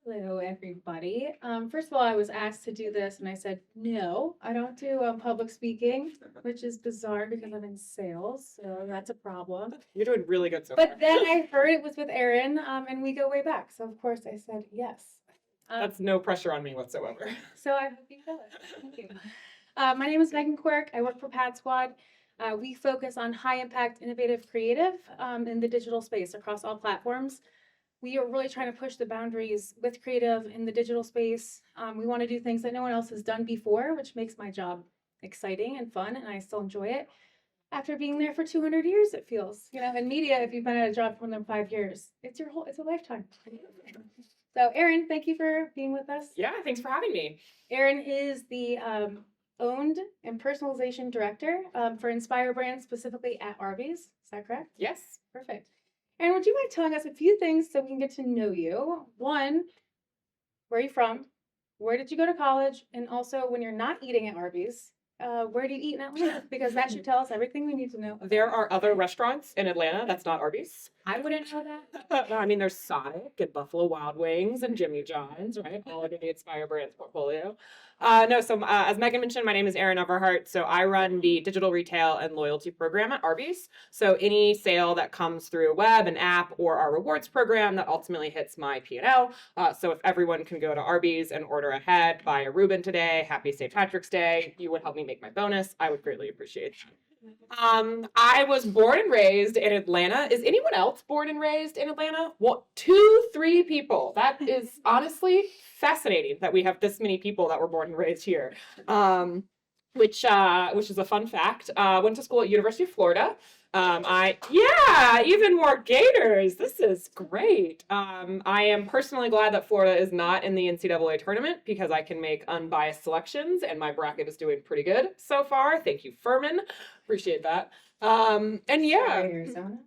Hello, everybody. First of all, I was asked to do this, and I said, no, I don't do public speaking, which is bizarre because I'm in sales, so that's a problem. You're doing really good so far. But then I heard it was with Erin, and we go way back. So, of course, I said yes. That's no pressure on me whatsoever. So I hope you feel it. Thank you. My name is Megan Quirk. I work for PadSquad. We focus on high impact, innovative, creative in the digital space across all platforms. We are really trying to push the boundaries with creative in the digital space. We want to do things that no one else has done before, which makes my job exciting and fun, and I still enjoy it. After being there for 200 years, it feels, in media, if you've been at a job for more than 5 years, it's a lifetime. So, Erin, thank you for being with us. Yeah, thanks for having me. Erin is the owned and personalization director for Inspire Brands, specifically at Arby's. Is that correct? Yes. Perfect. And would you mind telling us a few things so we can get to know you? One, where are you from? Where did you go to college? And also, when you're not eating at Arby's, where do you eat in Atlanta? Because that should tell us everything we need to know. There are other restaurants in Atlanta that's not Arby's. I wouldn't know that. I mean, there's Sonic and Buffalo Wild Wings and Jimmy John's, right? All of the Inspire Brands portfolio. As Megan mentioned, my name is Erin Everhart. So I run the digital retail and loyalty program at Arby's. So any sale that comes through web, an app, or our rewards program that ultimately hits my P&L. So if everyone can go to Arby's and order ahead, buy a Reuben today, happy St. Patrick's Day, you would help me make my bonus. I would greatly appreciate that. I was born and raised in Atlanta. Is anyone else born and raised in Atlanta? Well, 2, 3 people. That is honestly fascinating that we have this many people that were born and raised here. Which is a fun fact. Went to school at University of Florida. Even more Gators. This is great. I am personally glad that Florida is not in the NCAA tournament because I can make unbiased selections and my bracket is doing pretty good so far. Thank you, Furman. Appreciate that. Sorry, Arizona.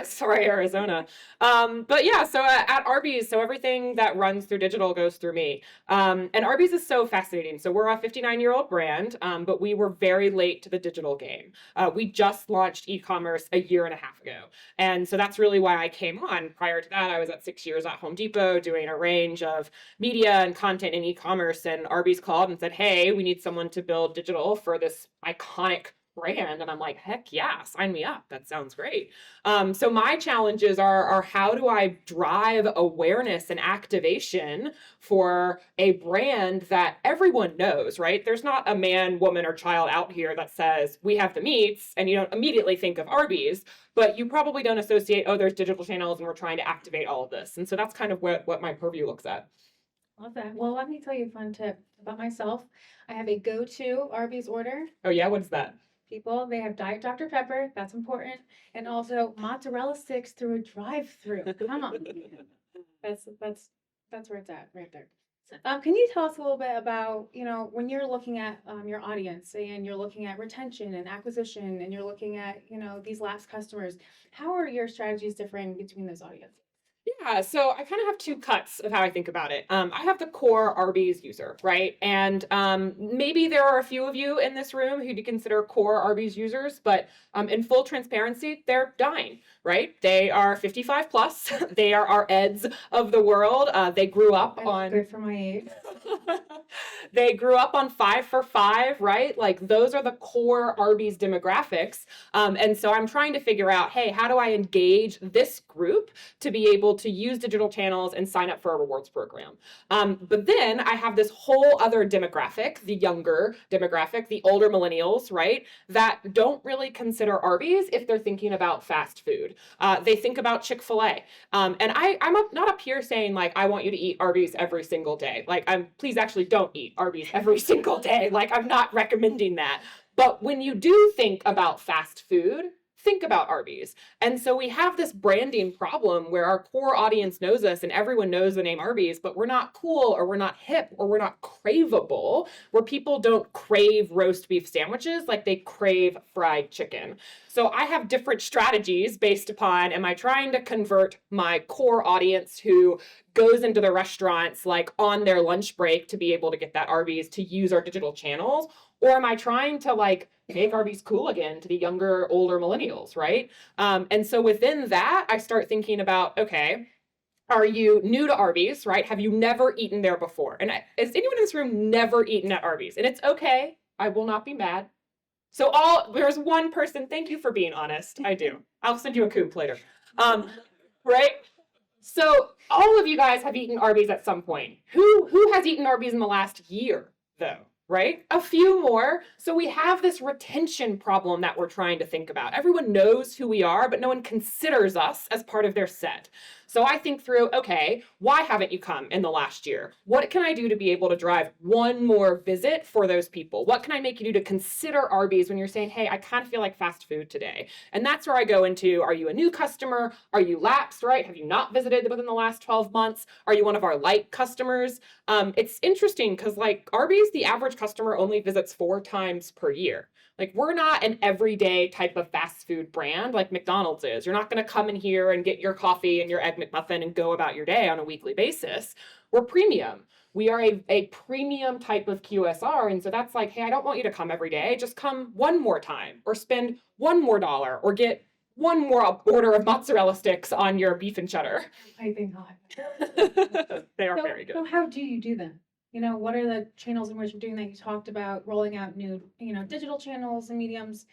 Sorry, Arizona. So at Arby's, so everything that runs through digital goes through me. And Arby's is so fascinating. So we're a 59-year-old brand, but we were very late to the digital game. We just launched e-commerce a year and a half ago. And so that's really why I came on. Prior to that, I was at 6 years at Home Depot doing a range of media and content in e-commerce. And Arby's called and said, hey, we need someone to build digital for this iconic brand. And I'm like, heck yeah, sign me up. That sounds great. So my challenges are how do I drive awareness and activation for a brand that everyone knows, right? There's not a man, woman, or child out here that says we have the meats and you don't immediately think of Arby's, but you probably don't associate, oh, there's digital channels and we're trying to activate all of this. And so that's kind of what my purview looks at. Love that. Well, let me tell you a fun tip about myself. I have a go-to Arby's order. Oh yeah, what's that? People, they have Diet Dr. Pepper. That's important. And also mozzarella sticks through a drive-through. Come on. That's where it's at right there. Can you tell us a little bit about, when you're looking at your audience and you're looking at retention and acquisition and you're looking at, these lapsed customers, how are your strategies differing between those audiences? Yeah, so I kind of have 2 cuts of how I think about it. I have the core Arby's user, right? And maybe there are a few of you in this room who do consider core Arby's users, but in full transparency, they're dying, right? They are 55 plus. They are our Eds of the world. They grew up on... Good for my age. They grew up on 5 for $5, right? Like those are the core Arby's demographics. And so I'm trying to figure out, hey, how do I engage this group to be able to use digital channels and sign up for a rewards program? But then I have this whole other demographic, the younger demographic, the older millennials, right? That don't really consider Arby's if they're thinking about fast food. They think about Chick-fil-A. And I'm not up here saying like, I want you to eat Arby's every single day. Like please actually don't eat Arby's every single day. Like I'm not recommending that. But when you do think about fast food, think about Arby's. And so we have this branding problem where our core audience knows us and everyone knows the name Arby's, but we're not cool or we're not hip or we're not craveable, where people don't crave roast beef sandwiches like they crave fried chicken. So I have different strategies based upon, am I trying to convert my core audience who goes into the restaurants like on their lunch break to be able to get that Arby's to use our digital channels? Or am I trying to like make Arby's cool again to the younger, older millennials, right? And so within that, I start thinking about, okay, Are you new to Arby's, right? Have you never eaten there before? And has anyone in this room never eaten at Arby's? And it's okay. I will not be mad. So there's one person, thank you for being honest. I do. I'll send you a coupe later. Right? So all of you guys have eaten Arby's at some point. Who has eaten Arby's in the last year, though? Right? A few more. So we have this retention problem that we're trying to think about. Everyone knows who we are, but no one considers us as part of their set. So I think through, okay, why haven't you come in the last year? What can I do to be able to drive one more visit for those people? What can I make you do to consider Arby's when you're saying, hey, I kind of feel like fast food today? And that's where I go into, are you a new customer? Are you lapsed, right? Have you not visited within the last 12 months? Are you one of our light customers? It's interesting because like Arby's, the average customer only visits 4 times per year. Like we're not an everyday type of fast food brand like McDonald's is. You're not going to come in here and get your coffee and your Egg McMuffin and go about your day on a weekly basis. We're premium. We are a premium type of QSR. And so that's like, hey, I don't want you to come every day. Just come one more time or spend one more dollar or get one more order of mozzarella sticks on your beef and cheddar. Piping hot. They are very good. So how do you do them? What are the channels in which you're doing that? You talked about rolling out new, digital channels and mediums.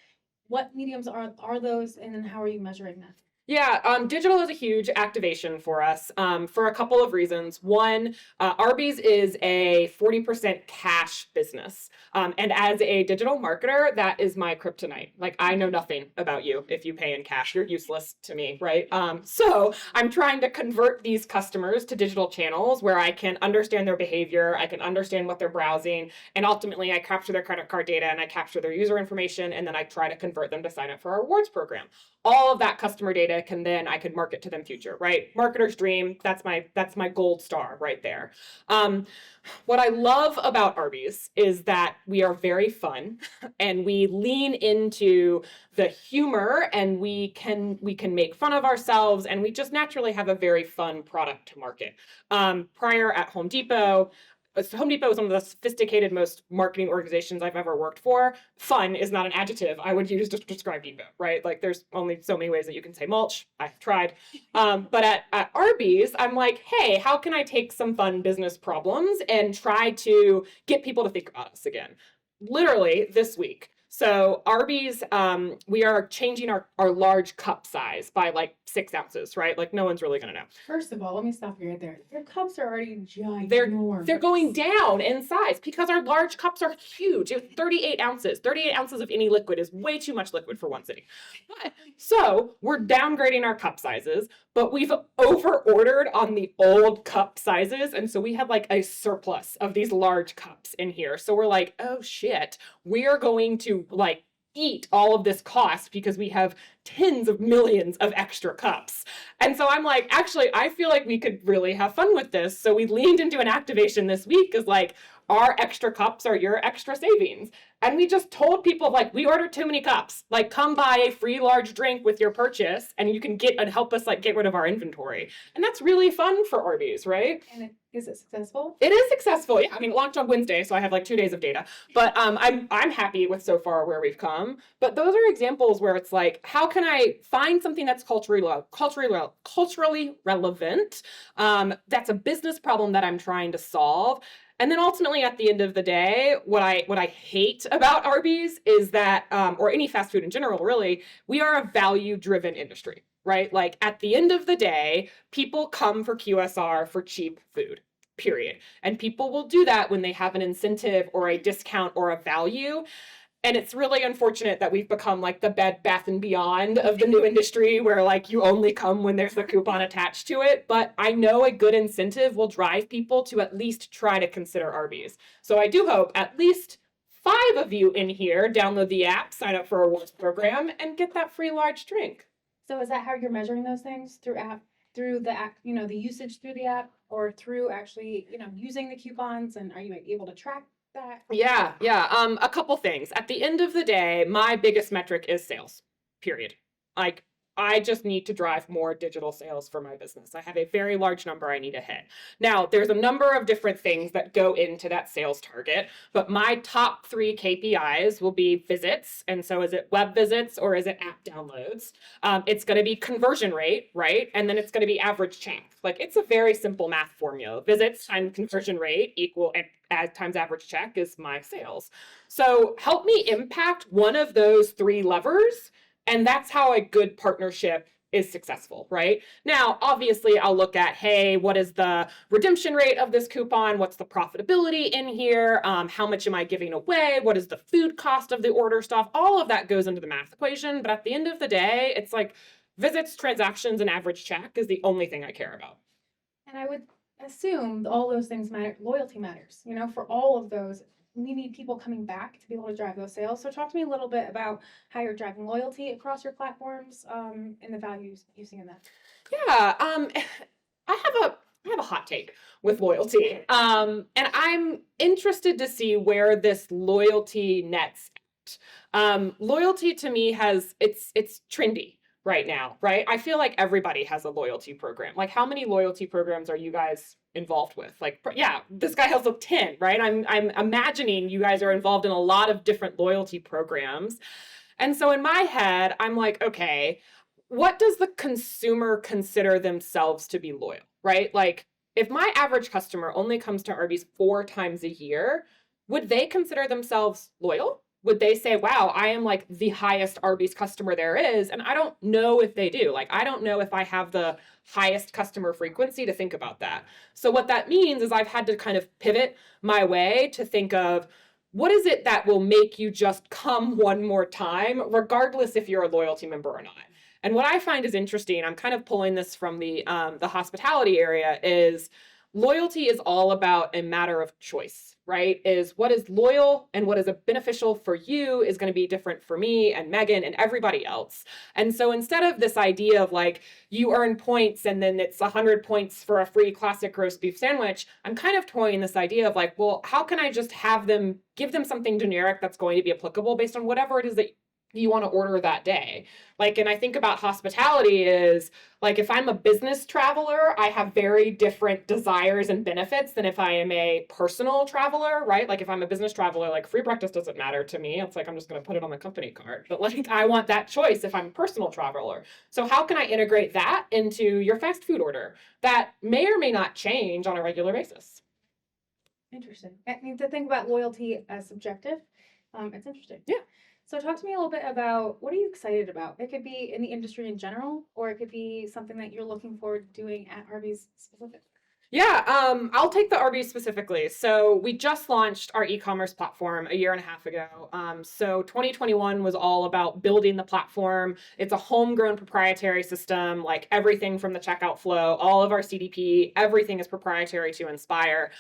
What mediums are those, and then how are you measuring that? Yeah, digital is a huge activation for us for a couple of reasons. One, Arby's is a 40% cash business. And as a digital marketer, that is my kryptonite. Like, I know nothing about you if you pay in cash. You're useless to me, right? So I'm trying to convert these customers to digital channels where I can understand their behavior, I can understand what they're browsing, and ultimately I capture their credit card data and I capture their user information, and then I try to convert them to sign up for our rewards program. All of that customer data I could market to them future, right? Marketer's dream. That's my gold star right there. What I love about Arby's is that we are very fun and we lean into the humor and we can make fun of ourselves and we just naturally have a very fun product to market. Prior at Home Depot is one of the sophisticated, most marketing organizations I've ever worked for. Fun is not an adjective I would use to describe Depot, right? Like there's only so many ways that you can say mulch. I've tried. But at Arby's, I'm like, hey, how can I take some fun business problems and try to get people to think about us again? Literally this week. So Arby's, we are changing our large cup size by like 6 ounces, right? Like no one's really gonna know. First of all, let me stop you right there. Your cups are already ginormous. They're going down in size because our large cups are huge. It's 38 ounces. 38 ounces of any liquid is way too much liquid for one city. So we're downgrading our cup sizes, but we've over-ordered on the old cup sizes. And so we have like a surplus of these large cups in here. So we're like, oh shit, we are going to like eat all of this cost because we have tens of millions of extra cups. And so I'm like, actually, I feel like we could really have fun with this. So we leaned into an activation this week is like, our extra cups are your extra savings. And we just told people like, we ordered too many cups. Like come buy a free large drink with your purchase and you can get and help us like get rid of our inventory. And that's really fun for Arby's, right? And is it successful? It is successful. Yeah, I mean, it launched on Wednesday, so I have like 2 days of data. But I'm happy with so far where we've come. But those are examples where it's like, how can I find something that's culturally relevant? That's a business problem that I'm trying to solve. And then ultimately, at the end of the day, what I hate about Arby's is that, or any fast food in general, really, we are a value-driven industry, right? Like at the end of the day, people come for QSR for cheap food, period. And people will do that when they have an incentive or a discount or a value. And it's really unfortunate that we've become like the Bed Bath & Beyond of the new industry where like you only come when there's the coupon attached to it. But I know a good incentive will drive people to at least try to consider Arby's. So I do hope at least 5 of you in here download the app, sign up for a rewards program, and get that free large drink. So is that how you're measuring those things through the app, the usage through the app, or through actually, using the coupons? And are you able to track that? Yeah. A couple things. At the end of the day, my biggest metric is sales, period. Like I just need to drive more digital sales for my business. I have a very large number I need to hit. Now, there's a number of different things that go into that sales target, but my top 3 KPIs will be visits. And so is it web visits or is it app downloads? It's going to be conversion rate, right? And then it's going to be average check. Like, it's a very simple math formula. Visits times conversion rate equal times average check is my sales. So help me impact one of those 3 levers, and that's how a good partnership is successful, right? Now, obviously, I'll look at, hey, what is the redemption rate of this coupon? What's the profitability in here? How much am I giving away? What is the food cost of the order stuff? All of that goes into the math equation. But at the end of the day, it's like visits, transactions, and average check is the only thing I care about. And I would assume all those things matter. Loyalty matters, for all of those. We need people coming back to be able to drive those sales. So talk to me a little bit about how you're driving loyalty across your platforms, and the values you see in that. Yeah, I have a hot take with loyalty, and I'm interested to see where this loyalty nets out. Loyalty to me it's trendy right now, right? I feel like everybody has a loyalty program. Like, how many loyalty programs are you guys involved with? Like, yeah, this guy has 10, right? I'm imagining you guys are involved in a lot of different loyalty programs. And so in my head, I'm like, okay, what does the consumer consider themselves to be loyal, right? Like, if my average customer only comes to Arby's 4 times a year, would they consider themselves loyal? Would they say, wow, I am like the highest Arby's customer there is? And I don't know if they do. Like, I don't know if I have the highest customer frequency to think about that. So what that means is I've had to kind of pivot my way to think of, what is it that will make you just come one more time, regardless if you're a loyalty member or not? And what I find is interesting, I'm kind of pulling this from the hospitality area, is loyalty is all about a matter of choice, right? Is what is loyal and what is beneficial for you is going to be different for me and Megan and everybody else. And so instead of this idea of like, you earn points and then it's 100 points for a free classic roast beef sandwich, I'm kind of toying this idea of like, well, how can I just give them something generic that's going to be applicable based on whatever it is that you want to order that day. Like, and I think about hospitality is like, if I'm a business traveler, I have very different desires and benefits than if I am a personal traveler, right? Like, if I'm a business traveler, like, free breakfast doesn't matter to me. It's like, I'm just going to put it on the company card. But like, I want that choice if I'm a personal traveler. So how can I integrate that into your fast food order that may or may not change on a regular basis? Interesting. I mean, to think about loyalty as subjective, it's interesting. Yeah. So talk to me a little bit about, what are you excited about? It could be in the industry in general, or it could be something that you're looking forward to doing at Arby's specifically. Yeah, I'll take the Arby's specifically. So we just launched our e-commerce platform a year and a half ago. So 2021 was all about building the platform. It's a homegrown proprietary system, like everything from the checkout flow, all of our CDP, everything is proprietary to Inspire.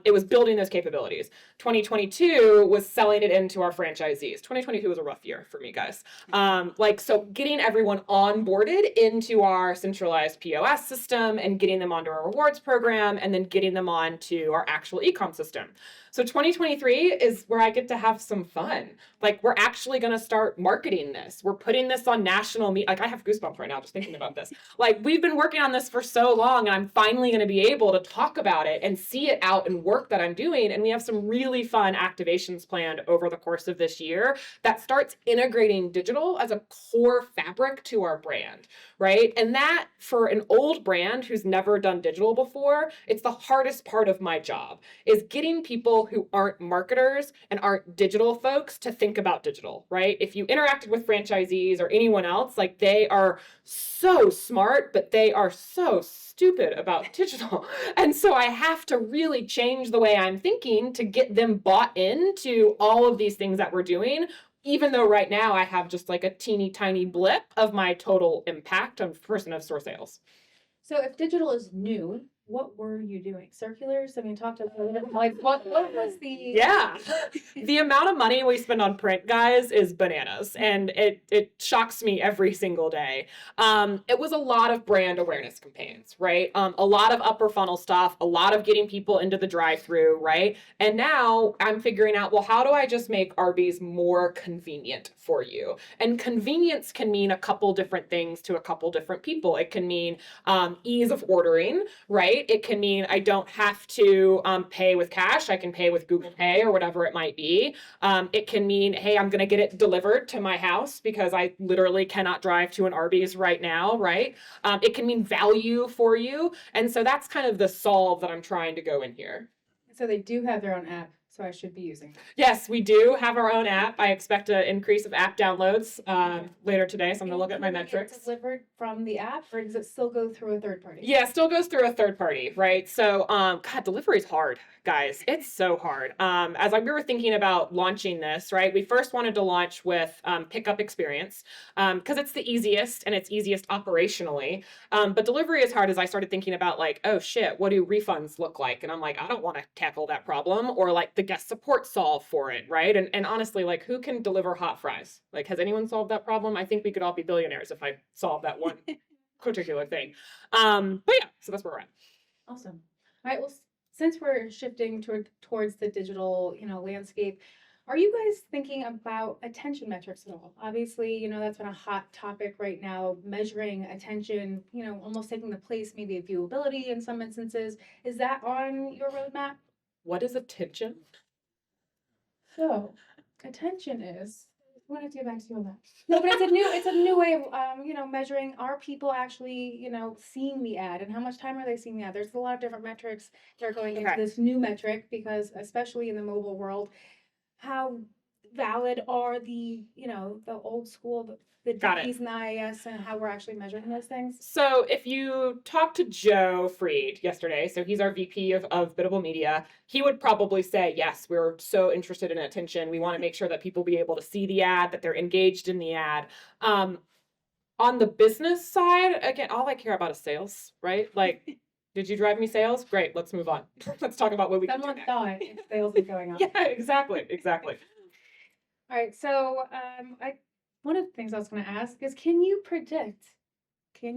It was building those capabilities. 2022 was selling it into our franchisees. 2022 was a rough year for me, guys. So getting everyone onboarded into our centralized POS system and getting them onto our rewards program, and then getting them on to our actual e-com system. So 2023 is where I get to have some fun. Like, we're actually going to start marketing this. We're putting this on national media. Like, I have goosebumps right now just thinking about this. Like, we've been working on this for so long, and I'm finally going to be able to talk about it and see it out in work that I'm doing. And we have some really fun activations planned over the course of this year that starts integrating digital as a core fabric to our brand, right? And that, for an old brand who's never done digital before, it's the hardest part of my job, is getting people who aren't marketers and aren't digital folks to think about digital, right? If you interacted with franchisees or anyone else, like, they are so smart, but they are so stupid about digital. And so I have to really change the way I'm thinking to get them bought into all of these things that we're doing, even though right now I have just like a teeny tiny blip of my total impact on % of store sales. So if digital is new, what were you doing? Circulars? I mean, talk to us a little bit. Like, what was the? Yeah. The amount of money we spend on print, guys, is bananas. And it shocks me every single day. It was a lot of brand awareness campaigns, right? A lot of upper funnel stuff, a lot of getting people into the drive-through, right? And now I'm figuring out, well, how do I just make Arby's more convenient for you? And convenience can mean a couple different things to a couple different people. It can mean ease of ordering, right? It can mean I don't have to pay with cash. I can pay with Google Pay or whatever it might be. It can mean, hey, I'm going to get it delivered to my house because I literally cannot drive to an Arby's right now, right? It can mean value for you. And so that's kind of the solve that I'm trying to go in here. So they do have their own app, so I should be using it. Yes, we do have our own app. I expect an increase of app downloads later today, so I'm going to look at my metrics. It's delivered from the app, or does it still go through a third party? Yeah, still goes through a third party, right? So, God, delivery is hard, guys. It's so hard. As we were thinking about launching this, right, we first wanted to launch with pickup experience because it's the easiest and it's easiest operationally. But delivery is hard as I started thinking about like, oh shit, what do refunds look like? And I'm like, I don't want to tackle that problem or like the guest support solve for it, right? And honestly, like who can deliver hot fries? Like, has anyone solved that problem? I think we could all be billionaires if I solved that one particular thing. But yeah, so that's where we're at. Awesome. All right. Well, since we're shifting towards the digital, landscape, are you guys thinking about attention metrics at all? Obviously, that's been a hot topic right now, measuring attention, almost taking the place maybe of viewability in some instances. Is that on your roadmap? What is attention? So, attention is. I want to get back to you on that. No, but it's a new way of measuring, are people actually seeing the ad and how much time are they seeing the ad? There's a lot of different metrics that are going into this new metric because especially in the mobile world, how valid are the old school the DPs and the IIS and how we're actually measuring those things? So if you talk to Joe Freed yesterday, so he's our VP of Biddable Media, he would probably say, yes, we're so interested in attention. We want to make sure that people be able to see the ad, that they're engaged in the ad. On the business side, again, all I care about is sales, right? Like, did you drive me sales? Great, let's move on. Let's talk about what we can do next. Someone thought if sales is going on. Yeah, exactly. All right, so one of the things I was going to ask is, can you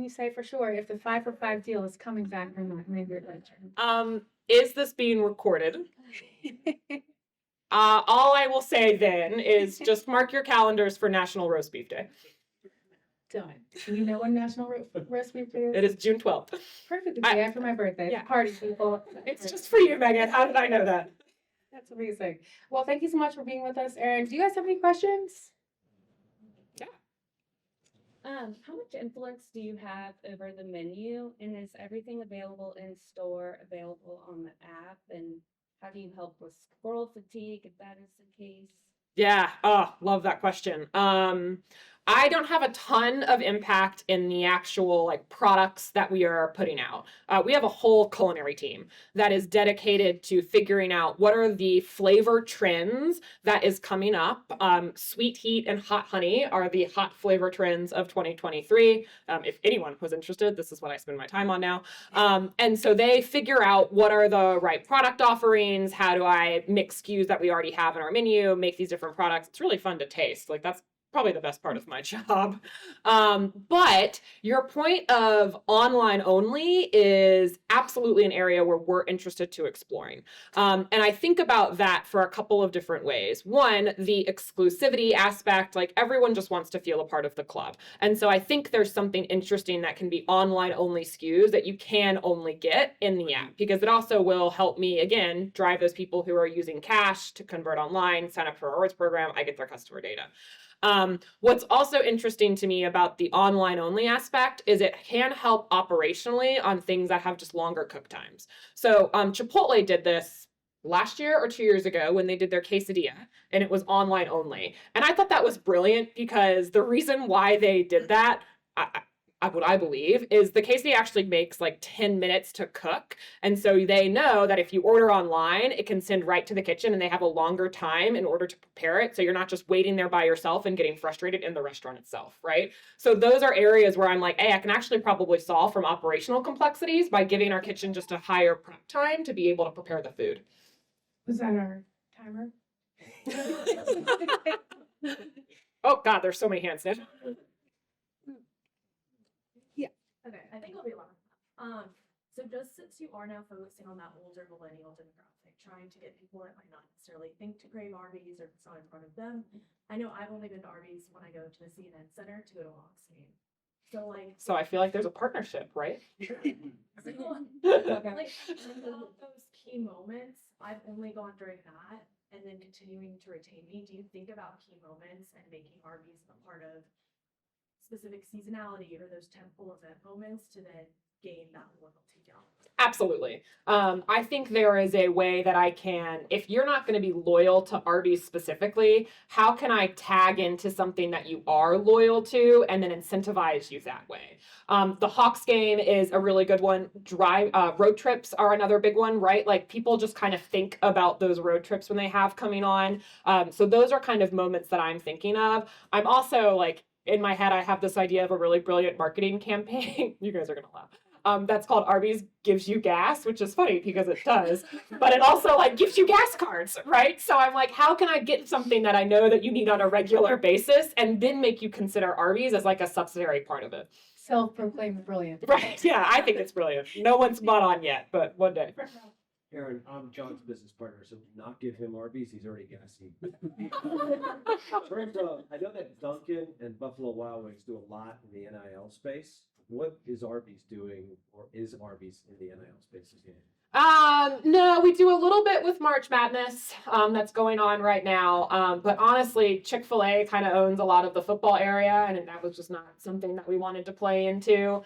say for sure if the 5 for 5 deal is coming back or not? Maybe is this being recorded? All I will say then is just mark your calendars for National Roast Beef Day. Done. Do you know when National Roast Beef Day is? It is June 12th. Perfect. The day after my birthday. Yeah. Party people. It's just for you, Megan. How did I know that? That's amazing. Well, thank you so much for being with us, Erin. Do you guys have any questions? Yeah. How much influence do you have over the menu? And is everything available in store, available on the app? And how do you help with scroll fatigue if that is the case? Yeah. Oh, love that question. I don't have a ton of impact in the actual like products that we are putting out. We have a whole culinary team that is dedicated to figuring out what are the flavor trends that is coming up. Sweet heat and hot honey are the hot flavor trends of 2023. If anyone was interested, this is what I spend my time on now. And so they figure out what are the right product offerings. How do I mix SKUs that we already have in our menu, make these different products? It's really fun to taste. Like that's probably the best part of my job. But your point of online only is absolutely an area where we're interested to exploring. And I think about that for a couple of different ways. One, the exclusivity aspect, like everyone just wants to feel a part of the club. And so I think there's something interesting that can be online only SKUs that you can only get in the app, because it also will help me, again, drive those people who are using cash to convert online, sign up for a rewards program. I get their customer data. What's also interesting to me about the online only aspect is it can help operationally on things that have just longer cook times. So Chipotle did this last year or 2 years ago when they did their quesadilla and it was online only. And I thought that was brilliant because the reason why they did that, what I believe is the quesadilla actually makes like 10 minutes to cook. And so they know that if you order online, it can send right to the kitchen and they have a longer time in order to prepare it. So you're not just waiting there by yourself and getting frustrated in the restaurant itself, right? So those are areas where I'm like, hey, I can actually probably solve from operational complexities by giving our kitchen just a higher prep time to be able to prepare the food. Was that our timer? Oh God, there's so many hands now. Okay, I think it'll be a lot. So just since you are now focusing on that older millennial demographic, trying to get people that might not necessarily think to crave Arby's or if it's not in front of them. I know I've only been to Arby's when I go to the CNN Center to go to a Hawks game. So like, So I feel like there's a partnership, right? like those key moments, I've only gone during that and then continuing to retain me. Do you think about key moments and making Arby's a part of specific seasonality or those tentpole event moments to then gain that loyalty down? Absolutely. I think there is a way that I can, if you're not going to be loyal to Arby's specifically, how can I tag into something that you are loyal to and then incentivize you that way? The Hawks game is a really good one. Road trips are another big one, right? Like people just kind of think about those road trips when they have coming on. So those are kind of moments that I'm thinking of. I'm also like, in my head, I have this idea of a really brilliant marketing campaign. You guys are going to laugh. That's called Arby's Gives You Gas, which is funny because it does, but it also like gives you gas cards, right? So I'm like, how can I get something that I know that you need on a regular basis and then make you consider Arby's as like a subsidiary part of it? Self-proclaimed brilliant. Right. Yeah, I think it's brilliant. No one's bought on yet, but one day. Erin, I'm John's business partner, so do not give him Arby's. He's already gassy. First off, I know that Dunkin' and Buffalo Wild Wings do a lot in the NIL space. What is Arby's doing, or is Arby's in the NIL space again? No, we do a little bit with March Madness, that's going on right now. But honestly, Chick-fil-A kind of owns a lot of the football area, and that was just not something that we wanted to play into.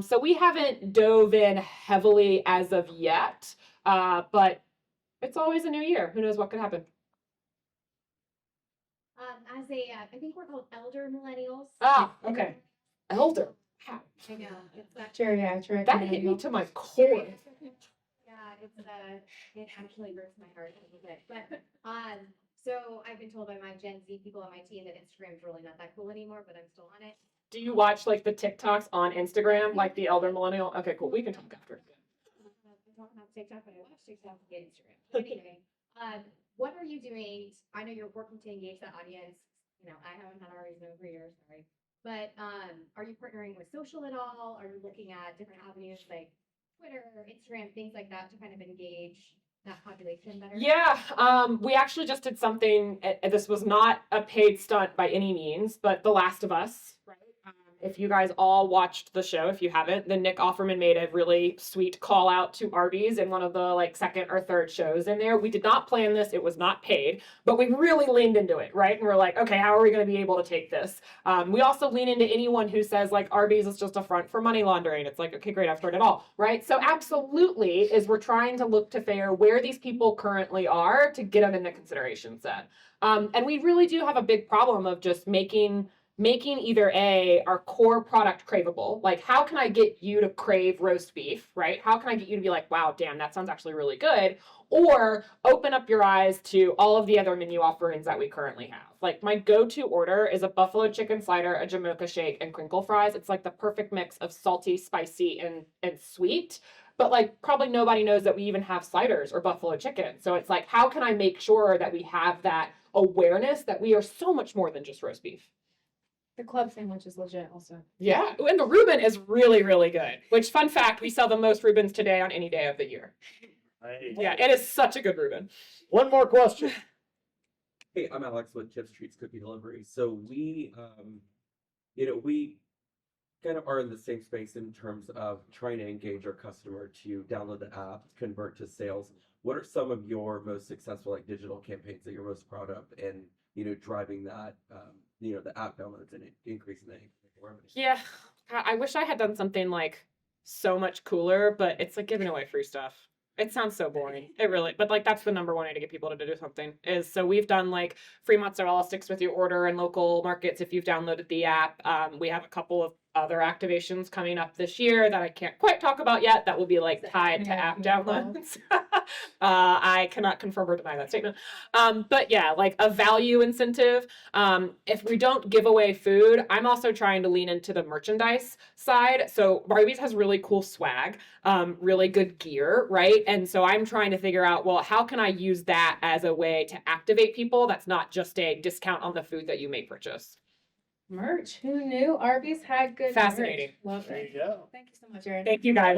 So we haven't dove in heavily as of yet. But it's always a new year. Who knows what could happen? I think we're called elder millennials. Ah, okay. Elder. Wow. I know, it's that. Geriatric. That hit me to my core. Yeah, it actually breaks my heart a little bit, but, so I've been told by my Gen Z people on my team that Instagram's really not that cool anymore, but I'm still on it. Do you watch like the TikToks on Instagram, like the elder millennial? Okay, cool. We can talk after. I don't have TikTok, but I watch TikTok and Instagram. But anyway, what are you doing? I know you're working to engage that audience. You know, I haven't had Ari's in over years, sorry. But are you partnering with social at all? Are you looking at different avenues like Twitter, Instagram, things like that to kind of engage that population better? Yeah, we actually just did something. This was not a paid stunt by any means, but The Last of Us. Right. If you guys all watched the show, if you haven't, then Nick Offerman made a really sweet call out to Arby's in one of the like second or third shows in there. We did not plan this. It was not paid, but we really leaned into it, right? And we're like, okay, how are we going to be able to take this? We also lean into anyone who says like Arby's is just a front for money laundering. It's like, okay, great, I've heard it all, right? So absolutely is we're trying to look to figure where these people currently are to get them in the consideration set. And we really do have a big problem of just making either our core product craveable, like how can I get you to crave roast beef, right? How can I get you to be like, wow, damn, that sounds actually really good, or open up your eyes to all of the other menu offerings that we currently have. Like my go-to order is a buffalo chicken slider, a Jamaica shake, and crinkle fries. It's like the perfect mix of salty, spicy, and sweet. But like probably nobody knows that we even have sliders or buffalo chicken. So it's like, how can I make sure that we have that awareness that we are so much more than just roast beef? The club sandwich is legit also. Yeah, and the Reuben is really, really good. Which, fun fact, we sell the most Reubens today on any day of the year. Yeah, it is such a good Reuben. One more question. Hey, I'm Alex with Chips Treats Cookie Delivery. So we kind of are in the same space in terms of trying to engage our customer to download the app, convert to sales. What are some of your most successful like digital campaigns that you're most proud of, and driving that the app downloads and increasing the awareness? Yeah, I wish I had done something like so much cooler, but it's like giving away free stuff. It sounds so boring. It really, but like that's the number one way to get people to do something is so we've done like free mozzarella sticks with your order in local markets if you've downloaded the app. We have a couple other activations coming up this year that I can't quite talk about yet that will be like Is it tied to happening app at Community downloads. I cannot confirm or deny that statement. But yeah, like a value incentive. If we don't give away food, I'm also trying to lean into the merchandise side. So Barbies has really cool swag, really good gear, right? And so I'm trying to figure out, well, how can I use that as a way to activate people? That's not just a discount on the food that you may purchase. Merch. Who knew Arby's had good Fascinating. merch? Love There it. you go. Thank you so much, Erin. Thank you guys.